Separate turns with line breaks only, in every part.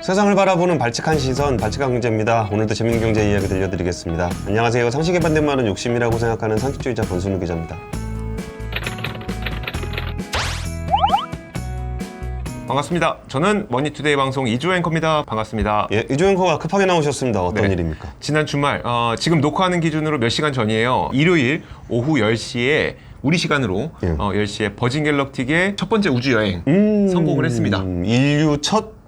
세상을 바라보는 발칙한 시선, 발칙한 경제입니다. 오늘도 재밌는 경제 이야기 들려드리겠습니다. 안녕하세요. 상식에 반대말은 욕심이라고 생각하는 상식주의자 권순우 기자입니다.
반갑습니다. 저는 머니투데이 방송 이주호 앵커입니다. 반갑습니다.
예, 이주호 앵커가 급하게 나오셨습니다. 어떤
네.
일입니까?
지난 주말, 지금 녹화하는 기준으로 몇 시간 전이에요. 일요일 오후 10시에 우리 시간으로 10시에 버진 갤럭틱의 첫 번째 우주여행 성공을 했습니다.
인류 첫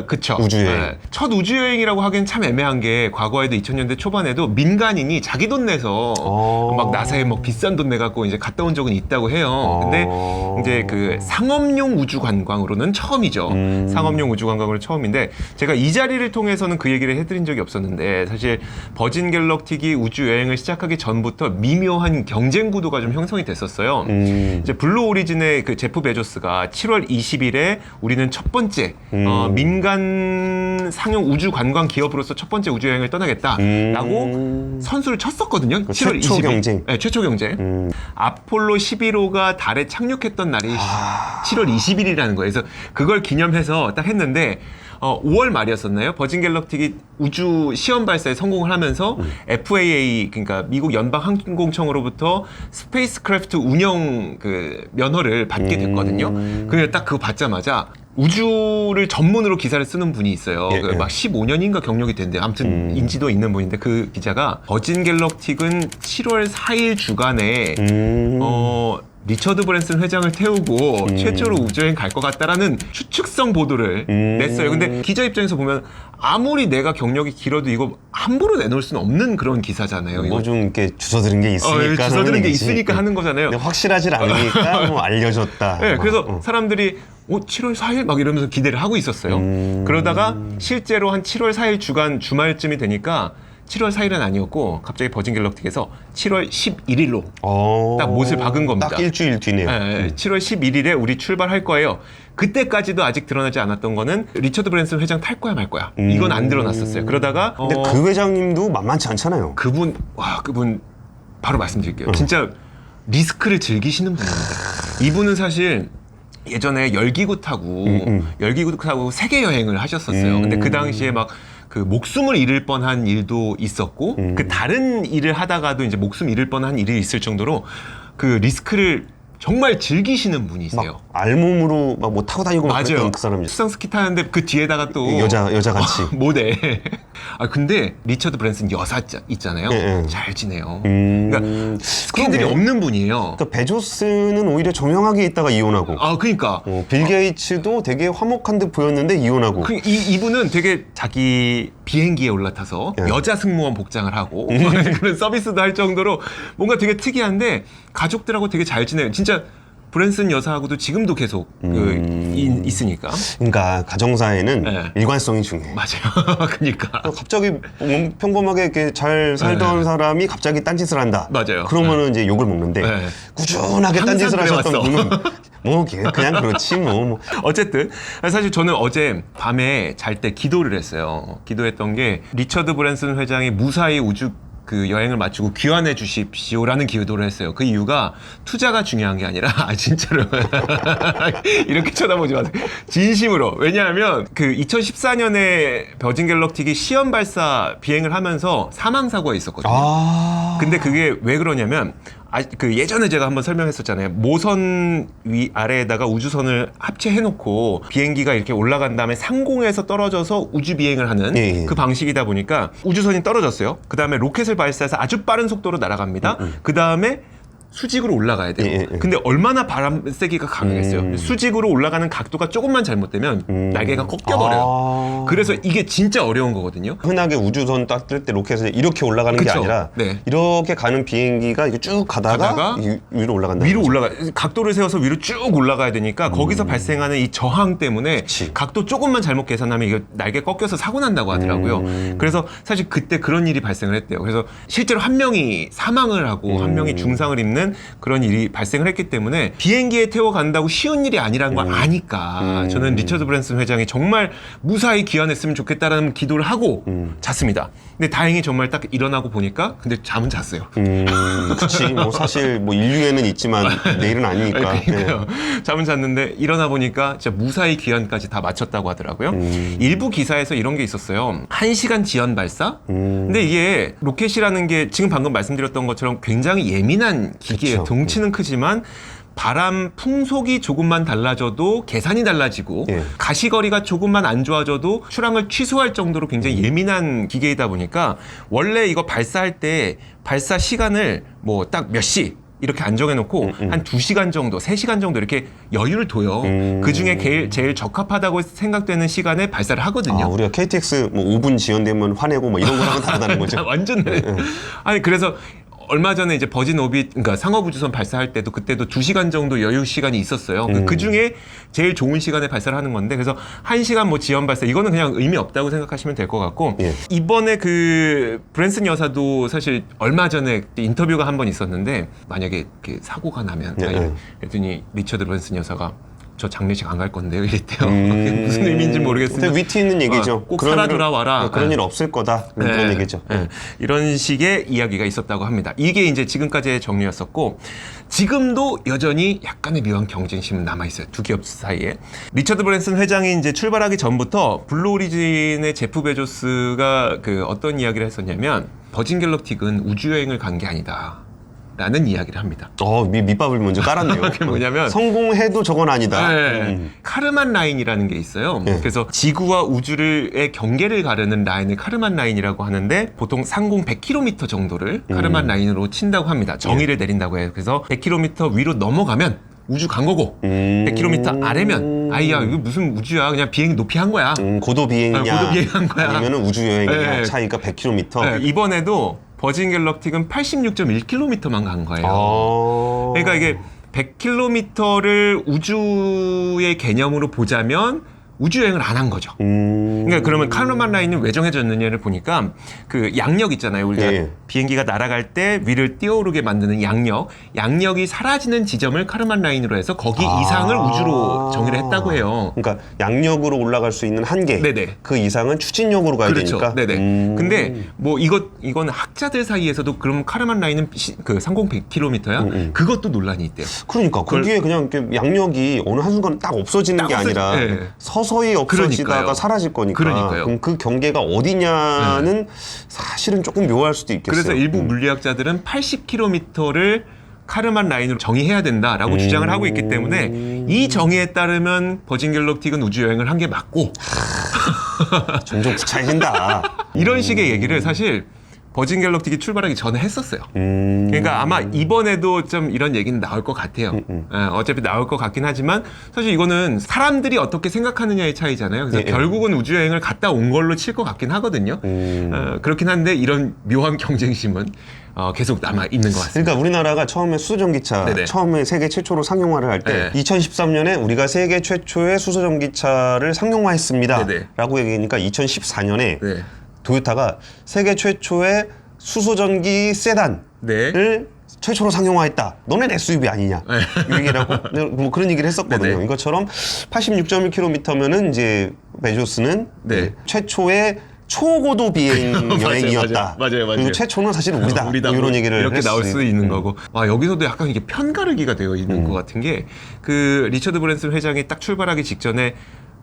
그쵸.
우주여행.
첫 우주여행이라고 하기엔 참 애매한 게 과거에도 2000년대 초반에도 민간인이 자기 돈 내서 막 나사에 막 비싼 돈 내갖고 이제 갔다 온 적은 있다고 해요. 근데 이제 그 상업용 우주 관광으로는 처음이죠. 상업용 우주 관광으로 처음인데 제가 이 자리를 통해서는 그 얘기를 해드린 적이 없었는데 사실 버진 갤럭틱이 우주여행을 시작하기 전부터 미묘한 경쟁 구도가 좀 형성이 됐었어요. 이제 블루 오리진의 그 제프 베조스가 7월 20일에 우리는 첫 번째 민간 상용 우주 관광 기업으로서 첫 번째 우주여행을 떠나겠다라고 선수를 쳤었거든요. 7월
최초
20일.
경쟁.
네, 최초 경쟁. 아폴로 11호가 달에 착륙했던 날이 7월 20일이라는 거예요. 그래서 그걸 기념해서 딱 했는데 5월 말이었었나요? 버진 갤럭틱이 우주 시험 발사에 성공을 하면서 FAA, 그러니까 미국 연방항공청으로부터 스페이스크래프트 운영 그 면허를 받게 됐거든요. 근데 딱 그거 받자마자 우주를 전문으로 기사를 쓰는 분이 있어요. 막 15년인가 경력이 된대. 아무튼 인지도 있는 분인데 그 기자가 버진 갤럭틱은 7월 4일 주간에 리처드 브랜슨 회장을 태우고 최초로 우주여행 갈 것 같다라는 추측성 보도를 냈어요. 근데 기자 입장에서 보면 아무리 내가 경력이 길어도 이거 함부로 내놓을 수는 없는 그런 기사잖아요.
뭐 좀 이렇게 주워들은 게 있으니까.
주워들은 게 있으니까 하는 거잖아요.
확실하지 않으니까 뭐 알려줬다.
네, 그래서 사람들이 7월 4일 막 이러면서 기대를 하고 있었어요. 그러다가 실제로 한 7월 4일 주간 주말쯤이 되니까 7월 4일은 아니었고 갑자기 버진 갤럭틱에서 7월 11일로 딱 못을 박은 겁니다.
딱 일주일 뒤네요.
네, 7월 11일에 우리 출발할 거예요. 그때까지도 아직 드러나지 않았던 거는 리처드 브랜슨 회장 탈 거야 말 거야. 이건 안 드러났었어요. 그러다가
근데 그 회장님도 만만치 않잖아요.
그분 바로 말씀드릴게요. 진짜 리스크를 즐기시는 분입니다. 이분은 사실 예전에 열기구 타고 세계 여행을 하셨었어요. 근데 그 당시에 막 그 목숨을 잃을 뻔한 일도 있었고 그 다른 일을 하다가도 이제 목숨 잃을 뻔한 일이 있을 정도로 그 리스크를 정말 즐기시는 분이세요.
막 알몸으로 막 뭐 타고 다니고 막
맞아요.
그랬던 그 사람이
수상 스키 타는데 그 뒤에다가 또
여자 같이
모델. 근데 리처드 브랜슨 여사 있잖아요. 잘 지내요. 그러니까 스캔들이 없는 분이에요.
그러니까 베조스는 오히려 정형하게 있다가 이혼하고.
그러니까
빌 게이츠도 되게 화목한 듯 보였는데 이혼하고.
이분은 되게 자기 비행기에 올라타서 여자 승무원 복장을 하고 그런 서비스도 할 정도로 뭔가 되게 특이한데 가족들하고 되게 잘 지내요. 진짜 브랜슨 여사하고도 지금도 계속 있으니까.
그러니까 가정사에는 일관성이 중요해.
맞아요. 그러니까
갑자기 평범하게 이렇게 잘 살던 사람이 갑자기 딴짓을 한다.
맞아요.
그러면은 이제 욕을 먹는데 꾸준하게 딴짓을 하셨던 분은 뭐 그냥 그렇지 뭐.
어쨌든 사실 저는 어제 밤에 잘 때 기도를 했어요. 기도했던 게 리처드 브랜슨 회장이 무사히 우주 그 여행을 마치고 귀환해 주십시오라는 기도를 했어요. 그 이유가 투자가 중요한 게 아니라 진짜로 이렇게 쳐다보지 마세요. 진심으로. 왜냐하면 그 2014년에 버진 갤럭틱이 시험 발사 비행을 하면서 사망 사고가 있었거든요. 근데 그게 왜 그러냐면 그 예전에 제가 한번 설명했었잖아요. 모선 위 아래에다가 우주선을 합체해놓고 비행기가 이렇게 올라간 다음에 상공에서 떨어져서 우주 비행을 하는 그 방식이다 보니까 우주선이 떨어졌어요. 그 다음에 로켓을 발사해서 아주 빠른 속도로 날아갑니다. 그 다음에 수직으로 올라가야 돼요. 근데 얼마나 바람 세기가 강하겠어요. 수직으로 올라가는 각도가 조금만 잘못되면 날개가 꺾여버려요. 그래서 이게 진짜 어려운 거거든요.
흔하게 우주선 땄을 때 로켓을 이렇게 올라가는 게 아니라 이렇게 가는 비행기가 이렇게 쭉 가다가 위로 올라간다.
각도를 세워서 위로 쭉 올라가야 되니까 거기서 발생하는 이 저항 때문에 각도 조금만 잘못 계산하면 이게 날개 꺾여서 사고 난다고 하더라고요. 그래서 사실 그때 그런 일이 발생을 했대요. 그래서 실제로 한 명이 사망을 하고 한 명이 중상을 입는 되는 그런 일이 발생을 했기 때문에 비행기에 태워 간다고 쉬운 일이 아니라는 걸 아니까 저는 리처드 브랜슨 회장이 정말 무사히 귀환했으면 좋겠다라는 기도를 하고 잤습니다. 근데 다행히 정말 딱 일어나고 보니까 근데 잠은 잤어요.
그치. 뭐 사실 뭐 인류에는 있지만 내일은 아니니까.
그러니까요. 잠은 잤는데 일어나 보니까 진짜 무사히 귀환까지 다 마쳤다고 하더라고요. 일부 기사에서 이런 게 있었어요. 1시간 지연 발사? 근데 이게 로켓이라는 게 지금 방금 말씀드렸던 것처럼 굉장히 예민한 기계예요.
그쵸.
덩치는 크지만 바람 풍속이 조금만 달라져도 계산이 달라지고
예.
가시거리가 조금만 안 좋아져도 출항을 취소할 정도로 굉장히 예민한 기계이다 보니까 원래 이거 발사할 때 발사 시간을 뭐 딱 몇 시 이렇게 안 정해놓고 한 2시간 정도, 3시간 정도 이렇게 여유를 둬요. 그중에 제일 적합하다고 생각되는 시간에 발사를 하거든요.
아, 우리가 KTX 뭐 5분 지연되면 화내고 뭐 이런 거랑은 다르다는 거죠.
완전 아니 그래서 얼마 전에 이제 버진 오빗, 그러니까 상업우주선 발사할 때도 그때도 2시간 정도 여유 시간이 있었어요. 그 중에 제일 좋은 시간에 발사를 하는 건데 그래서 1시간 뭐 지연 발사 이거는 그냥 의미 없다고 생각하시면 될 것 같고
예.
이번에 그 브랜슨 여사도 사실 얼마 전에 인터뷰가 한 번 있었는데 만약에 이렇게 사고가 나면
예.
그랬더니 리처드 브랜슨 여사가 저 장례식 안 갈 건데요 이랬대요. 무슨 의미인지 모르겠으나
근데 위트 있는 얘기죠.
꼭 살아
일은-
돌아와라.
그런 일 없을 거다. 그런 얘기죠.
이런 식의 이야기가 있었다고 합니다. 이게 이제 지금까지의 정리였었고 지금도 여전히 약간의 묘한 경쟁심은 남아있어요. 두 기업 사이에. 리처드 브랜슨 회장이 이제 출발하기 전부터 블루 오리진의 제프 베조스가 그 어떤 이야기를 했었냐면 버진 갤럭틱은 우주여행을 간 게 아니다. 라는 이야기를 합니다.
밑밥을 먼저 깔았네요.
그게 뭐냐면
성공해도 저건 아니다.
네. 카르만 라인이라는 게 있어요.
네.
그래서 지구와 우주의 경계를 가르는 라인을 카르만 라인이라고 하는데 보통 상공 100km 정도를 카르만 라인으로 친다고 합니다. 정의를 내린다고 해요. 그래서 100km 위로 넘어가면 우주 간 거고 100km 아래면 아이야 이거 무슨 우주야 그냥 비행 높이 한 거야.
고도 비행이냐
고도 비행한 거야.
아니면 우주 여행이냐
네.
차이가 100km.
네, 이번에도 버진 갤럭틱은 86.1km만 간 거예요. 그러니까 이게 100km를 우주의 개념으로 보자면 우주여행을 안 한 거죠. 그러니까 그러면 카르만 라인은 왜 정해졌느냐를 보니까 그 양력 있잖아요. 우리가
예.
비행기가 날아갈 때 위를 띄어오르게 만드는 양력이 사라지는 지점을 카르만 라인으로 해서 거기 이상을 우주로 정의를 했다고 해요.
그러니까 양력으로 올라갈 수 있는 한계.
네네.
그 이상은 추진력으로 가야
그렇죠.
되니까.
네네. 근데 뭐 이건 학자들 사이에서도 그럼 카르만 라인은 그 상공 100km야? 그것도 논란이 있대요.
그러니까 거기에 그냥 이렇게 양력이 어느 한순간 딱 없어지는
딱
게 아니라
네.
서서히 없어지다가
그러니까요.
사라질 거니까.
그러니까요.
그럼 그 경계가 어디냐는 사실은 조금 묘할 수도 있겠어요.
그래서 일부 물리학자들은 80km를 카르만 라인으로 정의해야 된다라고 주장을 하고 있기 때문에 이 정의에 따르면 버진 갤럭틱은 우주 여행을 한 게 맞고
점점 구차해진다.
이런 식의 얘기를 사실 버진 갤럭틱이 출발하기 전에 했었어요. 그러니까 아마 이번에도 좀 이런 얘기는 나올 것 같아요. 어차피 나올 것 같긴 하지만 사실 이거는 사람들이 어떻게 생각하느냐의 차이잖아요. 그래서
예, 예.
결국은 우주여행을 갔다 온 걸로 칠 것 같긴 하거든요. 그렇긴 한데 이런 묘한 경쟁심은 계속 남아 있는 것 같습니다.
그러니까 우리나라가 처음에 수소전기차
네네.
처음에 세계 최초로 상용화를 할 때
네.
2013년에 우리가 세계 최초의 수소전기차를 상용화했습니다.
네네.
라고 얘기하니까 2014년에
네.
도요타가 세계 최초의 수소전기 세단을
네.
최초로 상용화했다. 너네 SUV 아니냐? 이 얘기를 하고 뭐 그런 얘기를 했었거든요.
네네.
이것처럼 86.1km면은 이제 베조스는
네.
최초의 초고도 비행 여행이었다.
맞아요.
그리고 최초는 사실 우리다. 뭐 이런 얘기를
이렇게 나올 수 있는
음.
거고. 와, 여기서도 약간 이게 편가르기가 되어 있는 것 같은 게 그 리처드 브랜슨 회장이 딱 출발하기 직전에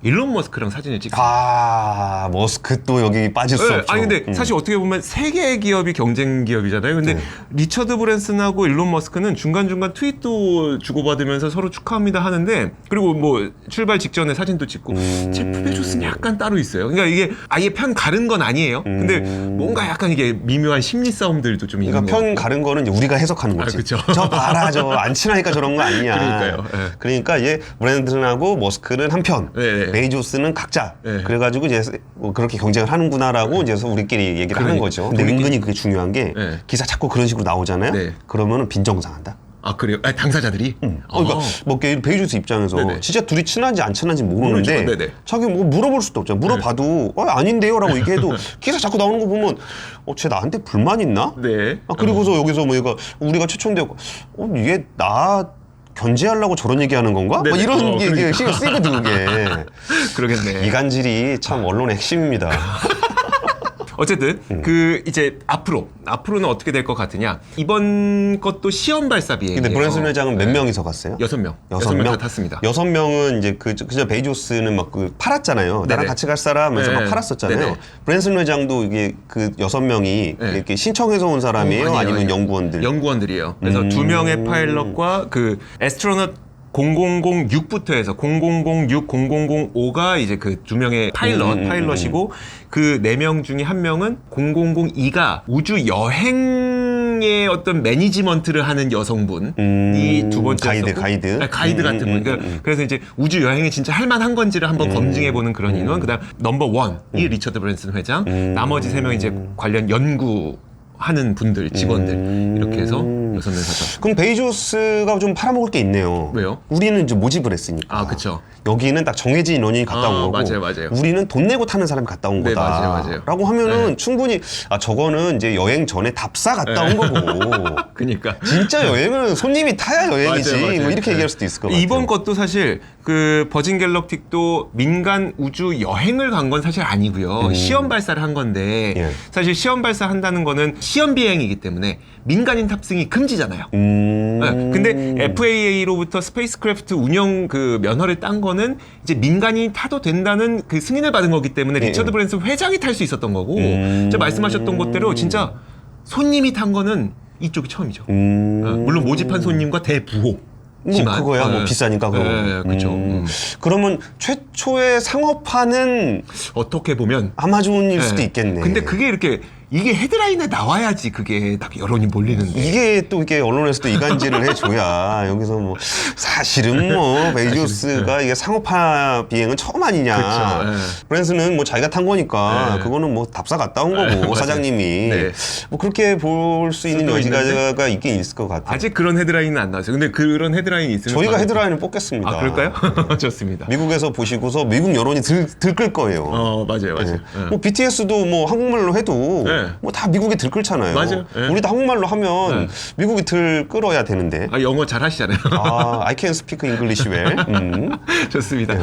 일론 머스크랑 사진을 찍었어요.
머스크 또 여기 빠질 수
네,
없죠.
아니 근데 사실 어떻게 보면 세 개의 기업이 경쟁 기업이잖아요. 근데 리처드 브랜슨하고 일론 머스크는 중간중간 트윗도 주고받으면서 서로 축하합니다 하는데 그리고 뭐 출발 직전에 사진도 찍고 제프 베조스는 약간 따로 있어요. 그러니까 이게 아예 편 가른 건 아니에요. 근데 뭔가 약간 이게 미묘한 심리 싸움들도 좀 있는
그러니까
거
편 가른 거는 이제 우리가 해석하는 거지.
그쵸.
저 봐라, 저 안 친하니까 저런 거 아니냐.
그러니까요. 예.
그러니까 이제 브랜슨하고 머스크는 한 편,
네.
베이조스는 각자.
네.
그래가지고 이제 뭐 그렇게 경쟁을 하는구나라고 이제 우리끼리 얘기를 하는 거죠. 근데 은근히 그게 중요한 게
네.
기사 자꾸 그런 식으로 나오잖아요.
네.
그러면은 빈정상한다.
아 그래요? 아, 당사자들이?
그러니까 뭐 베이조스 입장에서
네네.
진짜 둘이 친한지 안 친한지 모르는데
모르죠. 네네.
자기 뭐 물어볼 수도 없잖아. 물어봐도 아닌데요라고 얘기해도 기사 자꾸 나오는 거 보면 쟤 나한테 불만 있나?
네.
그리고서 여기서 뭐 얘가 우리가 최초인데 이게 나 견제하려고 저런 얘기하는 건가? 뭐
네네.
이런 게
그러니까.
신경 쓰이거든 그게.
그러겠네.
이간질이 참 언론의 핵심입니다.
어쨌든 그 이제 앞으로는 어떻게 될 것 같으냐? 이번 것도 시험 발사 비행이에요.
근데 브랜슨 회장은 몇 명이서 갔어요?
6명.
여섯
6명 다
명?
tas습니다.
6명은 이제 그저 베이조스는 막 팔았잖아요. 나랑
네네.
같이 갈 사람 해서 막
네네.
팔았었잖아요.
네네.
브랜슨 회장도 이게 그 6명이
네.
이렇게 신청해서 온 사람이에요?
아니에요,
아니면
아니에요.
연구원들?
연구원들이에요. 그래서 2명의 파일럿과 그 애스트로넛 0006부터 해서 0006, 0005가 이제 그 2명의 파일럿이고 그 4명 중에 1명은 0002가 우주 여행의 어떤 매니지먼트를 하는 여성분이 두 번째
가이드.
가이드 같은 분. 그래서 이제 우주 여행이 진짜 할 만한 건지를 한번 검증해 보는 그런 인원. 그다음 넘버 1이 리처드 브랜슨 회장. 나머지 3명 이제 관련 연구하는 분들, 직원들 이렇게 해서 6명 사죠.
그럼 베이조스가 좀 팔아먹을 게 있네요.
왜요?
우리는 이제 모집을 했으니까.
아, 그쵸.
여기는 딱 정해진 인원이 갔다 온 거고.
맞아요.
우리는 돈 내고 타는 사람이 갔다 온
네,
거다.
맞아요.
라고 하면은
네.
충분히 저거는 이제 여행 전에 답사 갔다 온 거고.
그러니까
진짜 여행은 손님이 타야 여행이지.
맞아요.
뭐 이렇게
네.
얘기할 수도 있을 것 같아요.
이번 것도 사실 그 버진 갤럭틱도 민간 우주 여행을 간 건 사실 아니고요. 시험 발사를 한 건데
예.
사실 시험 발사한다는 거는 시험 비행이기 때문에 민간인 탑승이 금지잖아요. 네. 근데 FAA로부터 스페이스크래프트 운영 그 면허를 딴 거는 이제 민간인이 타도 된다는 그 승인을 받은 거기 때문에 리처드 브랜슨 회장이 탈 수 있었던 거고 진짜 말씀하셨던 것대로 진짜 손님이 탄 거는 이쪽이 처음이죠. 물론 모집한 손님과 대부호.
뭐 그거야 뭐 비싸니까 그거.
그렇죠.
그러면 최초의 상업화는
어떻게 보면
아마존일 수도 있겠네.
근데 그게 이렇게 이게 헤드라인에 나와야지 그게 딱 여론이 몰리는데.
이게 또 이게 언론에서도 이간질을 해줘야 여기서 뭐 사실은 뭐 베이조스가 이게 상업화 비행은 처음 아니냐.
그렇죠.
브랜슨은 뭐 자기가 탄 거니까 그거는 뭐 답사 갔다 온 거고
맞아요.
사장님이
네.
뭐 그렇게 볼 수 있는
수도
여지가 있긴 있을 것 같아요.
아직 그런 헤드라인은 안 나왔어요. 근데 그런 헤드라인이 있으면
저희가
바로-
헤드라인을 뽑겠습니다.
아 그럴까요? 좋습니다.
미국에서 보시고서 미국 여론이 들끓 거예요.
맞아요.
네. 뭐 BTS도 뭐 한국말로 해도
네.
뭐 다 미국이 들끓잖아요.
맞아요. 네.
우리도 한국말로 하면
네.
미국이 들끓어야 되는데.
영어 잘 하시잖아요.
I can speak English well.
좋습니다.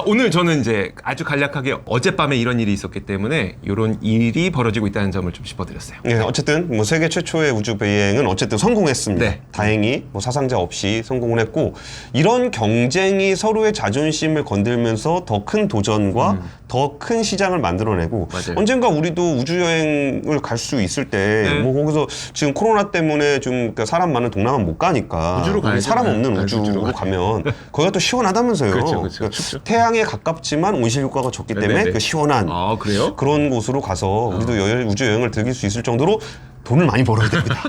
오늘 저는 이제 아주 간략하게 어젯밤에 이런 일이 있었기 때문에 이런 일이 벌어지고 있다는 점을 좀 짚어드렸어요.
예, 어쨌든 뭐 세계 최초의 우주 비행은 어쨌든 성공했습니다.
네.
다행히 뭐 사상자 없이 성공을 했고 이런 경쟁이 서로의 자존심을 건들면서 더 큰 도전과 더 큰 시장을 만들어내고
맞아요.
언젠가 우리도 우주 여행을 갈 수 있을 때
네.
뭐 거기서 지금 코로나 때문에 좀 그러니까 사람 많은 동남아 못 가니까
우주로 가야죠.
사람 없는
네,
우주로
우주로
가면 거기가 또 시원하다면서요.
그렇죠.
그러니까
춥죠.
태양에 가깝지만 온실 효과가 적기 때문에
네네네.
그 시원한
그래요?
그런 곳으로 가서 우리도 우주 여행을 즐길 수 있을 정도로 돈을 많이 벌어야 됩니다.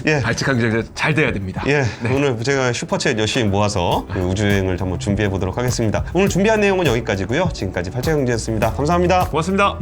예.
발칙한 경제 잘 돼야 됩니다.
예, 오늘 제가 슈퍼챗 열심히 모아서 그 우주여행을 한번 준비해 보도록 하겠습니다. 오늘 준비한 내용은 여기까지고요. 지금까지 발칙한 경제였습니다. 감사합니다.
고맙습니다.